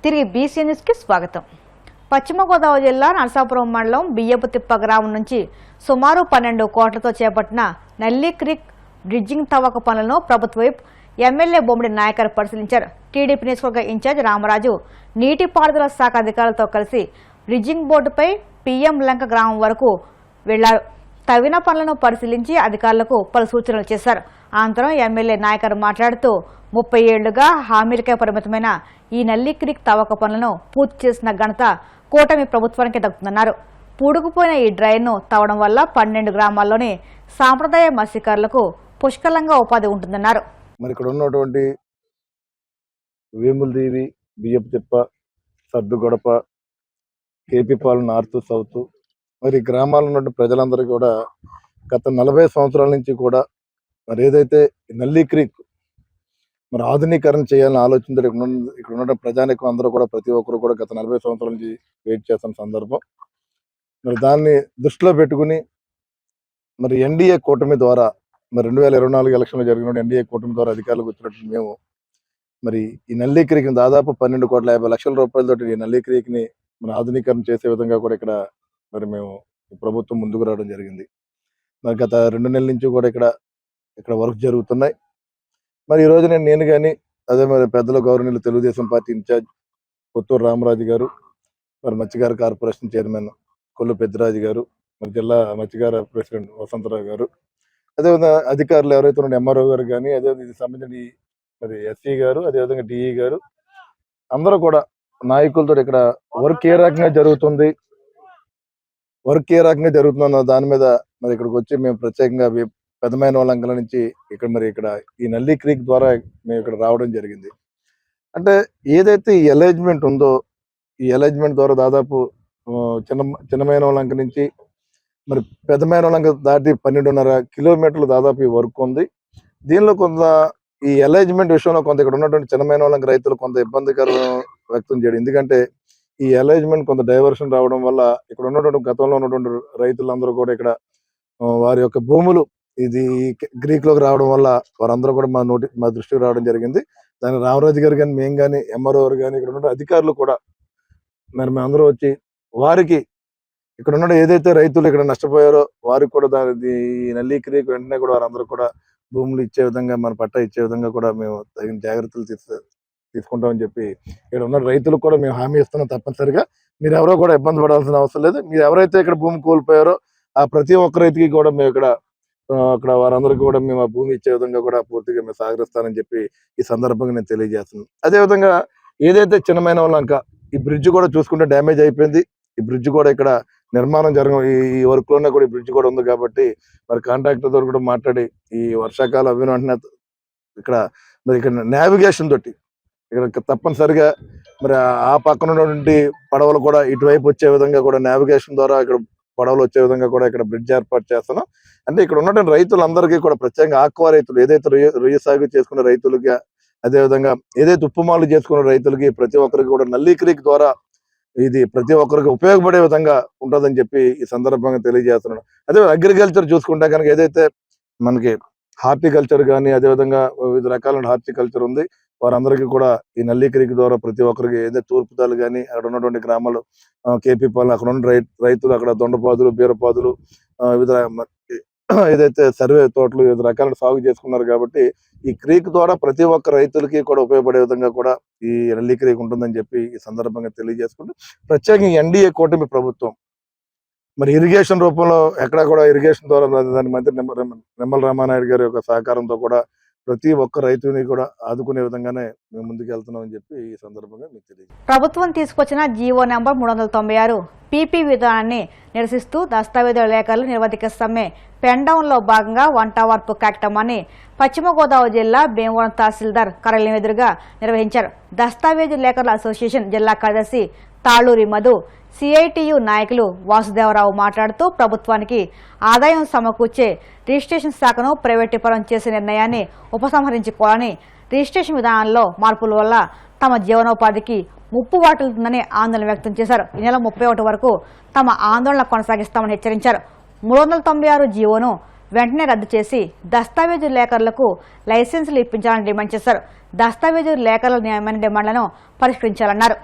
తిరిగి బీసీ న్యూస్కి స్వాగతం. పశ్చిమ గోదావరి జిల్లా నరసాపురం మండలం బియ్యపుతిప్ప గ్రామం నుంచి సుమారు 12 కోట్లతో చేపట్టిన నల్లి క్రీక్ బ్రిడ్జింగ్ తవ్వక పనులను ప్రభుత్వ వైపు ఎమ్మెల్యే బొమ్మిడి నాయకర్ పరిశీలించారు. టీడీపీ నియోజకవర్గ ఇన్ఛార్జ్ రామరాజు నీటిపారుదల శాఖ అధికారులతో కలిసి బ్రిడ్జింగ్ బోర్డుపై పీఎం లంక గ్రామం వరకు వెళ్లారు. తవ్విన పనులను పరిశీలించి అధికారులకు పలు సూచనలు చేశారు. అనంతరం ఎమ్మెల్యే నాయకర్ మాట్లాడుతూ 30 ఏళ్లుగా హామీలకే పరిమితమైన ఈ నల్లి క్రీక్ తవ్వక పనులను పూర్తి చేసిన ఘనత కూటమి ప్రభుత్వానికి దక్కుతుందన్నారు. పూడుకుపోయిన ఈ డ్రైన్ను తవ్వడం వల్ల 12 గ్రామాల్లోని సాంప్రదాయ మత్స్యకారులకు పుష్కలంగా ఉపాధి ఉంటుందన్నారు. మరి ఇక్కడ ఉన్నటువంటి వేములదేవి, బియ్యపుతిప్ప, సర్దుగొడప, కేపీపాలెం నార్త్ సౌత్ మరి గ్రామాల్లో ఉన్న ప్రజలందరూ కూడా గత 40 సంవత్సరాల నుంచి కూడా మరి ఏదైతే నల్లి క్రీక్ మరి ఆధునీకరణ చేయాలని ఆలోచనతో ఇక్కడ ఉన్న ప్రజానికం అందరూ కూడా ప్రతి ఒక్కరు కూడా గత 40 సంవత్సరాల నుంచి వెయిట్ చేస్తున్న సందర్భం. మరి దాన్ని దృష్టిలో పెట్టుకుని మరి ఎన్డీఏ కూటమి ద్వారా మరి 2024 ఎలక్షన్లో జరిగిన ఎన్డీఏ కూటమి ద్వారా అధికారులకు వచ్చినట్టు మేము మరి ఈ నల్లి క్రీక్ని దాదాపు 12,50,00,000 రూపాయలతో ఈ నల్లి క్రీక్ని మన ఆధునీకరణ చేసే విధంగా కూడా మరి మేము ప్రభుత్వం ముందుకు రావడం జరిగింది. మరి గత 2 నెలల నుంచి కూడా ఇక్కడ వర్క్ జరుగుతున్నాయి. మరి ఈరోజు నేను కానీ అదే మరి పెద్దల గౌరవనీయులు తెలుగుదేశం పార్టీ ఇన్ఛార్జ్ కొత్తూరు రామరాజు గారు, మరి మత్స్యకార కార్పొరేషన్ చైర్మన్ కొల్లు పెద్దిరాజు గారు, మరి జిల్లా మత్స్యకార ప్రెసిడెంట్ వసంతరావు గారు, అదేవిధంగా అధికారులు ఎవరైతే ఉన్న ఎంఆర్ఓ గారు కానీ అదేవిధంగా ఇది సంబంధించిన మరి ఎస్సీ గారు, అదేవిధంగా డిఈ గారు అందరూ కూడా నాయకులతో ఇక్కడ వర్క్ ఏ రకంగా జరుగుతుంది అన్న దాని మీద మరి ఇక్కడికి వచ్చి మేము ప్రత్యేకంగా పెద్దమైన వాళ్ళ నుంచి ఇక్కడ ఈ నల్లి క్రీక్ ద్వారా మేము ఇక్కడ రావడం జరిగింది. అంటే ఏదైతే ఈ అలైజ్మెంట్ ఉందో ఈ అలైజ్మెంట్ ద్వారా దాదాపు చిన్నమైన వాళ్ళంక నుంచి మరి పెద్దమైన వాళ్ళంక దాటి 12.5 కిలోమీటర్లు దాదాపు ఈ వర్క్ ఉంది. దీనిలో కొంత ఈ అలైజ్మెంట్ విషయంలో కొంత ఇక్కడ ఉన్నటువంటి చిన్నమైన వాళ్ళకి రైతులు కొంత ఇబ్బందికరం వ్యక్తం చేయడం. ఎందుకంటే ఈ అలైజ్మెంట్ కొంత డైవర్షన్ రావడం వల్ల ఇక్కడ ఉన్నటువంటి గతంలో ఉన్నటువంటి రైతులందరూ కూడా ఇక్కడ వారి యొక్క భూములు ఇది గ్రీక్ లోకి రావడం వల్ల వారందరూ కూడా మా దృష్టికి రావడం జరిగింది. దాని రామరాజు గారు కానీ మేము కానీ ఎంఆర్ఓ గారు కానీ ఇక్కడ ఉన్న అధికారులు కూడా మరి మేమందరూ వచ్చి వారికి ఇక్కడ ఉన్న ఏదైతే రైతులు ఇక్కడ నష్టపోయారో వారికి కూడా ఈ నల్లి క్రీక్ వెంటనే కూడా వారందరూ కూడా భూములు ఇచ్చే విధంగా మన పట్టా ఇచ్చే విధంగా కూడా మేము తగిన జాగ్రత్తలు తీసుకుంటామని చెప్పి ఇక్కడ ఉన్న రైతులకు కూడా మేము హామీ ఇస్తున్నాం. తప్పనిసరిగా మీరు ఎవరో కూడా ఇబ్బంది పడాల్సిన అవసరం లేదు. మీరు ఎవరైతే ఇక్కడ భూమి కోల్పోయారో ఆ ప్రతి ఒక్క రైతుకి కూడా మేము అక్కడ వారందరికీ కూడా మేము ఆ భూమి ఇచ్చే విధంగా కూడా పూర్తిగా మేము సహకరిస్తానని చెప్పి ఈ సందర్భంగా నేను తెలియజేస్తున్నాను. అదేవిధంగా ఏదైతే చిన్నమైన వాళ్ళంక ఈ బ్రిడ్జ్ కూడా చూసుకుంటే డ్యామేజ్ అయిపోయింది. ఈ బ్రిడ్జ్ కూడా ఇక్కడ నిర్మాణం ఈ వర్క్ లోనే కూడా ఈ బ్రిడ్జ్ కూడా ఉంది కాబట్టి మరి కాంట్రాక్టర్ తో కూడా మాట్లాడి ఈ వర్షాకాలం అవిన వెంటనే ఇక్కడ నావిగేషన్ తోటి ఇక్కడ తప్పనిసరిగా మరి ఆ పక్కన ఉన్నటువంటి పడవలు కూడా ఇటువైపు వచ్చే విధంగా కూడా నావిగేషన్ ద్వారా ఇక్కడ పడవలు వచ్చే విధంగా కూడా ఇక్కడ బ్రిడ్జ్ ఏర్పాటు చేస్తున్నాం. అంటే ఇక్కడ ఉన్నటువంటి రైతులందరికీ కూడా ప్రత్యేకంగా ఆక్వా రైతులు ఏదైతే రొయ్య సాగు చేసుకునే రైతులకి అదేవిధంగా ఏదైతే ఉప్పుమాలు చేసుకునే రైతులకి ప్రతి ఒక్కరికి కూడా నల్లి క్రీక్ ద్వారా ఇది ప్రతి ఒక్కరికి ఉపయోగపడే విధంగా ఉంటుందని చెప్పి ఈ సందర్భంగా తెలియజేస్తున్నాను. అదే అగ్రికల్చర్ చూసుకుంటే కనుక ఏదైతే మనకి హార్టికల్చర్ కానీ అదేవిధంగా వివిధ రకాల హార్టికల్చర్ ఉంది వారందరికీ కూడా ఈ నల్లి క్రీక్ ద్వారా ప్రతి ఒక్కరికి ఏదైతే తూర్పుతాలు కానీ అక్కడ ఉన్నటువంటి గ్రామాలు కేపీపాలెం అక్కడ ఉన్న రైతులు అక్కడ దొండపాదులు బీరపాదులు వివిధ ఏదైతే సర్వే తోటలు వివిధ రకాల సాగు చేసుకున్నారు కాబట్టి ఈ క్రీక్ ద్వారా ప్రతి ఒక్క రైతులకి కూడా ఉపయోగపడే విధంగా కూడా ఈ నల్లి క్రీక్ ఉంటుందని చెప్పి ఈ సందర్భంగా తెలియజేసుకుంటూ ప్రత్యేకంగా ఎన్డీఏ కూటమి ప్రభుత్వం మరి ఇరిగేషన్ రూపంలో ఎక్కడ కూడా ఇరిగేషన్ ద్వారా దాని మంత్రి నిమ్మల రామానాయుడు గారి యొక్క సహకారంతో కూడా ప్రతి ఒక్క రైతుని కూడా ఆదుకునే విధంగానే మేము ముందుకు వెళ్తున్నామని చెప్పి ఈ సందర్భంగా మీకు తెలియదు. ప్రభుత్వం తీసుకొచ్చిన జీవో నెంబర్ 396 పీపీ విధానాన్ని నిరసిస్తూ దస్తావేజుల లేఖలు నిరవధిక సమ్మె పెండౌన్ లో భాగంగా వంట వార్పు కార్యక్రమాన్ని పశ్చిమ గోదావరి జిల్లా భీమవరం తహసీల్దార్ కార్యాలయం ఎదురుగా నిర్వహించారు. దస్తావేజు లేఖల అసోసియేషన్ జిల్లా కార్యదర్శి తాళూరి మధు, సిఐటియు నాయకులు వాసుదేవరావు మాట్లాడుతూ ప్రభుత్వానికి ఆదాయం సమకూర్చే రిజిస్ట్రేషన్ శాఖను ప్రైవేటీకరణ చేసే నిర్ణయాన్ని ఉపసంహరించుకోవాలని, రిజిస్ట్రేషన్ విధానాల్లో మార్పుల వల్ల తమ జీవనోపాధికి ముప్పు వాటిల్తుందని ఆందోళన వ్యక్తం చేశారు. ఈ నెల 31 వరకు తమ ఆందోళన కొనసాగిస్తామని హెచ్చరించారు. 396 జీవోను వెంటనే రద్దు చేసి దస్తావేజు లేఖరులకు లైసెన్సులు ఇప్పించాలని డిమాండ్ చేశారు. దస్తావేజు లేఖరుల న్యాయమైన డిమాండ్లను పరిష్కరించాలన్నారు.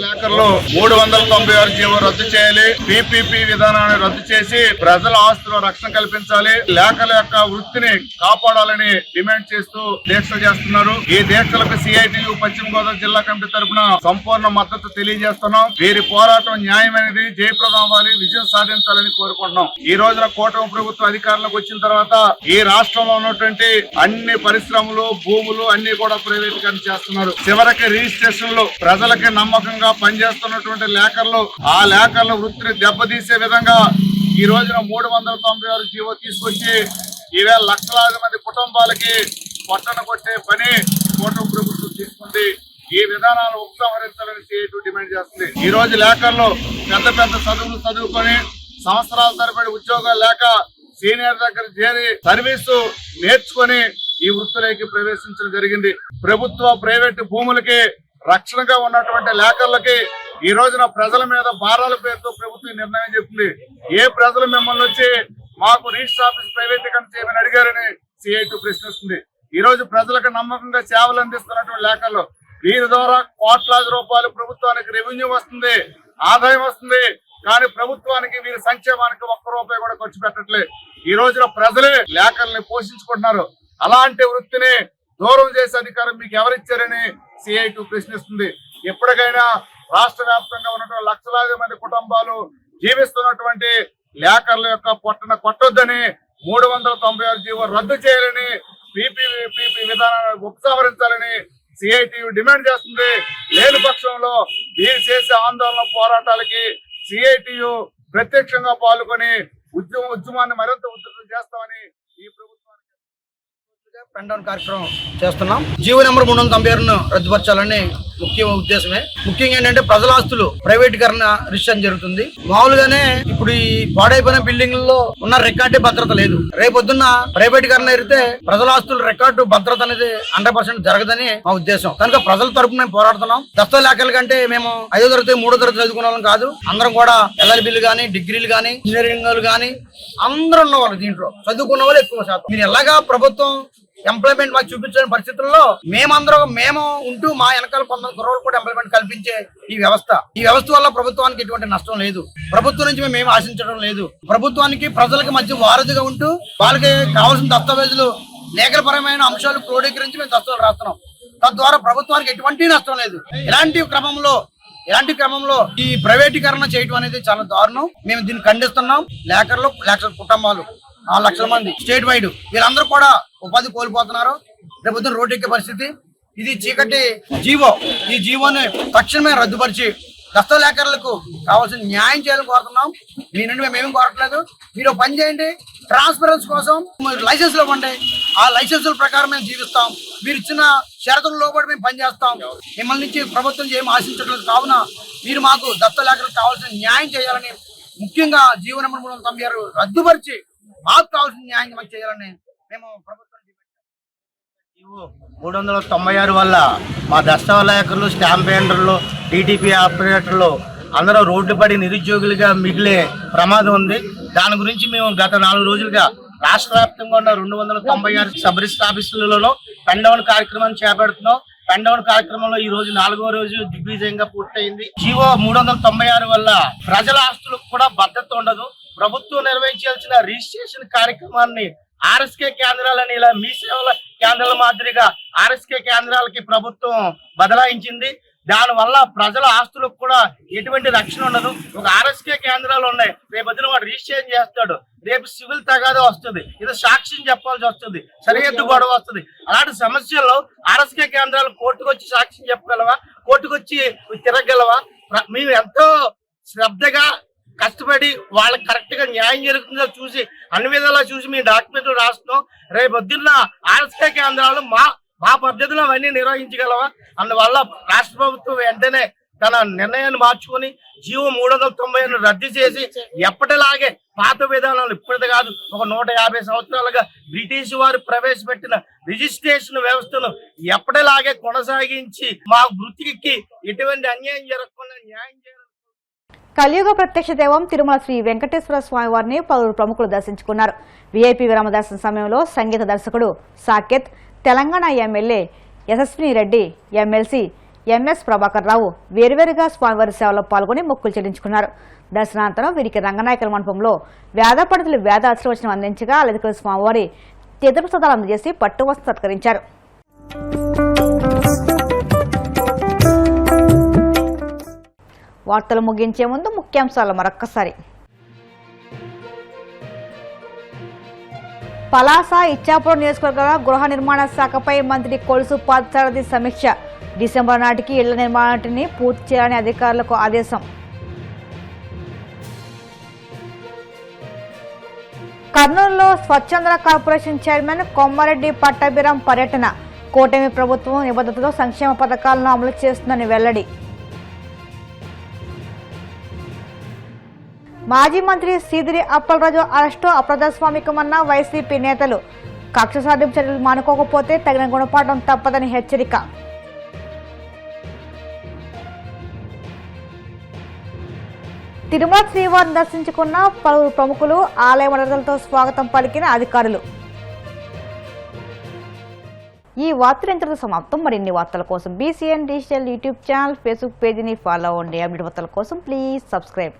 లేఖల్లో 396 జీవో రద్దు చేయాలి. పీపీపీ విధానాన్ని రద్దు చేసి ప్రజల ఆస్తుల రక్షణ కల్పించాలి. లేఖల యొక్క వృత్తిని కాపాడాలని డిమాండ్ చేస్తూ దీక్షలు చేస్తున్నారు. ఈ దీక్షలకు సిఐటియు పశ్చిమ గోదావరి జిల్లా కమిటీ తరఫున సంపూర్ణ మద్దతు తెలియజేస్తున్నాం. వీరి పోరాటం న్యాయమైనది, జయప్రదం అవ్వాలి, విజయం సాధించాలని కోరుకుంటున్నాం. ఈ రోజున కూటమి ప్రభుత్వం అధికారంలోకి వచ్చిన తర్వాత ఈ రాష్ట్రంలో ఉన్నటువంటి అన్ని పరిశ్రమలు, భూములు అన్ని కూడా ప్రైవేటీకరణ చేస్తున్నారు. చివరికి రిజిస్ట్రేషన్లు ప్రజలకి నమ్మకంగా పనిచేస్తున్నటువంటి లేఖర్లు ఆ లేఖర్ల వృత్తిని దెబ్బతీసే విధంగా ఈ రోజున 396 జీవో తీసుకొచ్చి ఈవేళ లక్షలాది మంది కుటుంబాలకి పట్టణ కొట్టే పని కూటమి ప్రభుత్వం తీసుకుంది. ఈ విధానాలను ఉపసంహరించాలని సిఐటి డిమాండ్ చేస్తుంది. ఈ రోజు లేఖర్లు పెద్ద పెద్ద చదువులు చదువుకొని సంవత్సరాల తరబడి ఉద్యోగాలు లేక సీనియర్ దగ్గర చేరి సర్వీసు నేర్చుకొని ఈ వృత్తిలోకి ప్రవేశించడం జరిగింది. ప్రభుత్వ ప్రైవేటు భూములకి రక్షణగా ఉన్నటువంటి లేఖర్లకి ఈ రోజున ప్రజల మీద భారాల పేరుతో ప్రభుత్వం నిర్ణయం చెప్తుంది. ఏ ప్రజలు మిమ్మల్ని వచ్చి మాకు రిజిస్టర్ ఆఫీస్ ప్రైవేటీకరణ చేయమని అడిగారని సిఐటి ప్రశ్నిస్తుంది. ఈ రోజు ప్రజలకు నమ్మకంగా సేవలు అందిస్తున్నటువంటి లేఖర్లు వీరి ద్వారా కోట్లాది రూపాయలు ప్రభుత్వానికి రెవెన్యూ వస్తుంది, ఆదాయం వస్తుంది. కానీ ప్రభుత్వానికి వీరి సంక్షేమానికి ఒక్క రూపాయి కూడా ఖర్చు పెట్టట్లేదు. ఈ రోజున ప్రజలే లేఖర్లని పోషించుకుంటున్నారు. అలాంటి వృత్తిని దూరం చేసే అధికారం మీకు ఎవరిచ్చారని సిఐటి ప్రశ్నిస్తుంది. ఎప్పటికైనా రాష్ట్ర వ్యాప్తంగా ఉన్నటువంటి లక్షలాది మంది కుటుంబాలు జీవిస్తున్నటువంటి లేఖర్ల యొక్క పొట్టన కొట్టొద్దని 396 జీవో రద్దు చేయాలని, పీపీ విధానాన్ని ఉపసంహరించాలని సిఐటి డిమాండ్ చేస్తుంది. లేని పక్షంలో వీరు చేసే ఆందోళన పోరాటాలకి సిఐటియు ప్రత్యక్షంగా పాల్గొని ఉద్యమాన్ని మరింత ఉధృతం చేస్తామని ఈ ప్రభుత్వానికి పెన్ డౌన్ కార్యక్రమం చేస్తున్నాం. జీవో నెంబర్ 396ను రద్దుపరచాలని ముఖ్య ఉద్దేశమే. ముఖ్యంగా ఏంటంటే ప్రజల ఆస్తులు ప్రైవేటీకరణ రిజిస్ట్రేషన్ జరుగుతుంది. మామూలుగానే ఇప్పుడు ఈ పాడైపోయిన బిల్డింగ్లలో ఉన్న రికార్డే భద్రత లేదు. రేపొద్దున్న ప్రైవేటీకరణ అయితే ప్రజల ఆస్తుల రికార్డు భద్రత అనేది 100% జరగదని మా ఉద్దేశం. కనుక ప్రజల తరపున మేము పోరాడుతున్నాం. దస్తా లేఖల కంటే మేము 5వ తరగతి 3వ తరగతి చదువుకున్న వాళ్ళం కాదు. అందరం కూడా LLBలు కానీ, డిగ్రీలు కానీ, ఇంజనీరింగ్ కానీ అందరూ ఉన్న వాళ్ళు దీంట్లో చదువుకున్న వాళ్ళు ఎక్కువ శాతం. మీరు ఎలాగా ప్రభుత్వం ఎంప్లాయ్మెంట్ మాకు చూపించిన పరిస్థితుల్లో మేము ఉంటూ మా వెనకాల 19 crores కూడా ఎంప్లాయ్మెంట్ కల్పించే ఈ వ్యవస్థ వల్ల ప్రభుత్వానికి ఎటువంటి నష్టం లేదు. ప్రభుత్వం నుంచి మేము ఆశించడం లేదు. ప్రభుత్వానికి ప్రజలకు మధ్య వారధిగా ఉంటూ వాళ్ళకి కావాల్సిన దస్తావేజులు, లేఖలపరమైన అంశాలు క్రోడీకరించి మేము దస్తావేజులు రాస్తున్నాం. తద్వారా ప్రభుత్వానికి ఎటువంటి నష్టం లేదు. ఇలాంటి క్రమంలో ఈ ప్రైవేటీకరణ చేయడం అనేది చాలా దారుణం. మేము దీన్ని ఖండిస్తున్నాం. లేఖర్లు, లక్షల కుటుంబాలు, 4 లక్షల మంది స్టేట్ వైడ్ వీళ్ళందరూ కూడా ఉపాధి కోల్పోతున్నారు. రేపు రోడ్డు ఎక్కే పరిస్థితి. ఇది చీకటి జీవో. ఈ జీవోని తక్షణమే రద్దుపరిచి దస్తా లేఖర్లకు కావాల్సిన న్యాయం చేయాలని కోరుతున్నాం. మీ నుండి మేమేం కోరట్లేదు. మీరు పని చేయండి, ట్రాన్స్పరెన్సీ కోసం లైసెన్స్ ఇవ్వండి. ఆ లైసెన్సుల ప్రకారం మేము జీవిస్తాం. మీరు ఇచ్చిన షరతుల లోబడి మేము పనిచేస్తాం. మిమ్మల్ని నుంచి ప్రభుత్వం ఏం ఆశించట్లేదు. కావున మీరు మాకు దస్తా లేఖర్లకు కావాల్సిన న్యాయం చేయాలని, ముఖ్యంగా జీవో నెంబర్ 396 రద్దుపరిచి మాకు కావాల్సిన న్యాయం మాకు చేయాలని మేము ప్రభుత్వం 396 వల్ల మా దస్తా లేఖర్లు, స్టాంప్ పేంటర్లు, టీటీపీ ఆపరేటర్లు అందరూ రోడ్డు పడి నిరుద్యోగులుగా మిగిలే ప్రమాదం ఉంది. దాని గురించి మేము గత 4 రోజులుగా రాష్ట్ర వ్యాప్తంగా ఉన్న 296 సబ్ రిజిస్టర్ ఆఫీసులలో పెన్ డౌన్ కార్యక్రమాన్ని చేపడుతున్నాం. పెన్ డౌన్ కార్యక్రమంలో ఈ రోజు 4వ రోజు దిగ్విజయంగా పూర్తయింది. జీవో 396 వల్ల ప్రజల ఆస్తులకు కూడా భద్రత ఉండదు. ప్రభుత్వం నిర్వహించాల్సిన రిజిస్ట్రేషన్ కార్యక్రమాన్ని ఆర్ఎస్కే కేంద్రాలని ఇలా మీ సేవల కేంద్రాల మాదిరిగా ఆర్ఎస్కే కేంద్రాలకి ప్రభుత్వం బదలాయించింది. దానివల్ల ప్రజల ఆస్తులకు కూడా ఎటువంటి రక్షణ ఉండదు. ఒక ఆర్ఎస్కే కేంద్రాలు ఉన్నాయి, రేపొద్దున వాడు రిజిస్ట్రేషన్ చేస్తాడు, రేపు సివిల్ తగాదా వస్తుంది, ఇది సాక్ష్యం చెప్పాల్సి వస్తుంది, సరిహద్దు గొడవ వస్తుంది. అలాంటి సమస్యల్లో ఆర్ఎస్కే కేంద్రాలు కోర్టుకు వచ్చి సాక్ష్యం చెప్పగలవా, కోర్టుకు వచ్చి తిరగలవా? మేము ఎంతో శ్రద్ధగా కష్టపడి వాళ్ళకి కరెక్ట్ గా న్యాయం జరుగుతుందో చూసి అన్ని విధాలా చూసి మీ డాక్యుమెంట్లు రాస్తున్నాం. రేపొద్దున్న ఆర్ఎస్కే కేంద్రాలు మా పద్ధతిలో అవన్నీ నిర్వహించగలవా? అందువల్ల రాష్ట్ర ప్రభుత్వం వెంటనే తన నిర్ణయాన్ని మార్చుకొని జీవో 390 రద్దు చేసి ఎప్పటిలాగే పాత విధానాలు ఇప్పటిది కాదు, ఒక 150 సంవత్సరాలుగా బ్రిటిష్ వారు ప్రవేశపెట్టిన రిజిస్ట్రేషన్ వ్యవస్థను ఎప్పటిలాగే కొనసాగించి మా వృత్తికి ఎటువంటి అన్యాయం జరగకుండా న్యాయం చేయాలి. కలియుగ ప్రత్యక్ష దైవం తిరుమల శ్రీ వెంకటేశ్వర స్వామి వారిని పలువురు ప్రముఖులు దర్శించుకున్నారు. వీఐపీ విరామ దర్శన సమయంలో సంగీత దర్శకుడు సాకేత్, తెలంగాణ ఎమ్మెల్యే యశస్విని రెడ్డి, ఎమ్మెల్సీ ఎంఎస్ ప్రభాకర్ రావు వేరువేరుగా స్వామివారి సేవలో పాల్గొని మొక్కులు చెల్లించుకున్నారు. దర్శనానంతరం వీరికి రంగనాయకుల మండపంలో వేద పండితులు వేద ఆశీర్వచనం అందించగా అలదికల స్వామివారి తీర్థప్రసాదాలు అందజేసి పట్టు వస్త్రం సత్కరించారు. వార్తలు ముగించే ముందు ముఖ్యాంశాలు మరొక్కసారి. పలాస ఇచ్చాపురం నియోజకవర్గాల గృహ నిర్మాణ శాఖపై మంత్రి కొలుసు పాదసారథి సమీక్ష. డిసెంబర్ నాటికి ఇళ్ల నిర్మాణాన్ని పూర్తి చేయాలని అధికారులకు ఆదేశం. కర్నూలులో స్వచ్ఛంద కార్పొరేషన్ చైర్మన్ కొమ్మారెడ్డి పట్టాభిరామ్ పర్యటన. కూటమి ప్రభుత్వం నిబద్ధతతో సంక్షేమ పథకాలను అమలు చేస్తుందని వెల్లడి. మాజీ మంత్రి సీదిరి అప్పలరాజు అరెస్టు అప్రజాస్వామికమన్న వైసీపీ నేతలు. కక్ష సాధింపు చర్యలు మానుకోకపోతే తగిన గుణపాఠం తప్పదని హెచ్చరిక. తిరుమల శ్రీవారిని దర్శించుకున్న పలువురు ప్రముఖులు, ఆలయ వనరులతో స్వాగతం పలికిన అధికారులు. ఈ వార్తలు ఇంతటితో సమాప్తం. మరిన్ని వార్తల కోసం BCN digital YouTube channel, Facebook పేజీని ఫాలో అవ్వండి. అప్డేట్ వార్తల కోసం ప్లీజ్ సబ్స్క్రైబ్.